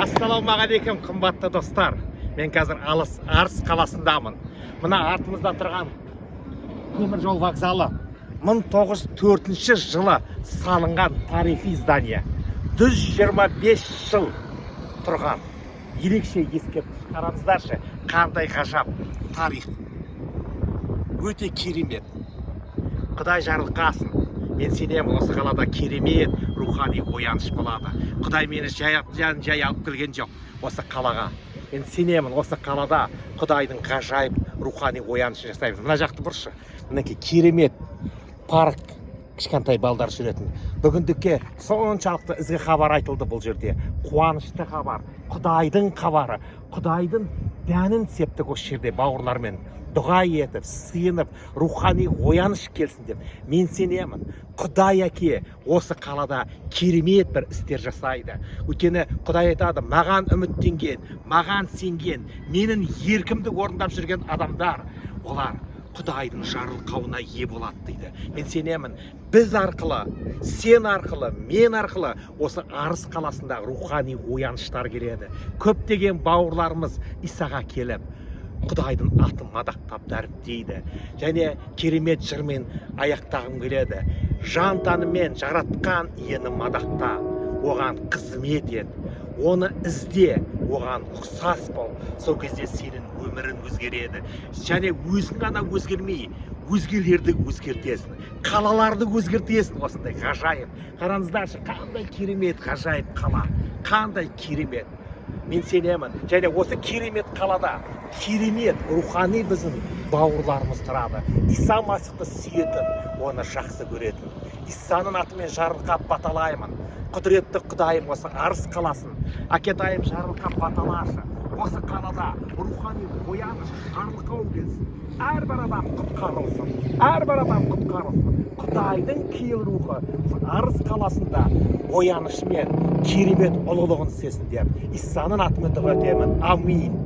Ассалаумағалейкум, қымбатты достар. Мен қазір Арыс қаласындамын. Мына артымызда тұрған темір жол вокзалы 1904 жылы салынған тарихи здание. 125 жыл тұрған. Ерекше ескерткіш. Қараңыздаршы, қандай ғажап тарих. Өте керемет. Құдай жарылқасын. Мен сенемін, осы қалада керемет рухани ояныш болады. Құдай мені жай алып келген жоқ осы қалаға. Мен сенемін, осы қалада Құдайдың ғажайып рухани оянышы жасаймыз. Мына жақты бұршы. Мінекей керемет парк, кішкентай балдар жүретін. Бүгіндікке соншалықты ізгі хабар айтылды бұл жерде. Қуанышты хабар, Құдайдың хабары, Құдайдың дәнін септік осы жерде бауырлармен. Дұға етіп, сыйынып, рухани ояныш келсін деп. Мен сенемін, Құдай әке осы қалада керемет бір істер жасайды. Өйткені Құдай айтады, маған үміттенген, маған сенген, менің еркімді орындап жүрген адамдар, олар Құдайдың жарылқауына ие болады дейді. Мен сенемін, біз арқылы, сен арқылы, мен арқылы осы Арыс қаласындағы рухани ояныштар келеді. Көптеген бауырларымыз Исаға келіп, Құдайдың атын мадақтап дәріптейді. Және керемет жырмен аяқтағым келеді. Жан тәнімен жаратқан иені мадақта, оған қызмет ет, оны ізде, оған ұқсас бол. Сол кезде сенің өмірің өзгереді. Және өзің ғана өзгермей, өзгелерді өзгертесің, қалаларды өзгертесің. Осындай ғажайып. Қараңыздаршы, қандай керемет ғажайып қала, қандай керемет. Мен сенемін, және осы керемет қалада керемет рухани біздің бауырларымыз тұрады. Иса Масихты сүйетін, оны жақсы көретін. Исаның атымен жарылқап баталаймын. Құдіретті Құдайым осы Арыс қаласын, әкетайым жарылқап баталашы. Осы қалада рухани ояныш, жарылқау келсін. Әрбір адам құтқарылсын, әрбір адам құтқарылсын. Құдайдың киелі рухы Арыс қаласында оянышымен керемет ұлылығын істесін деп Исаның атымен дұға етемін. Амин.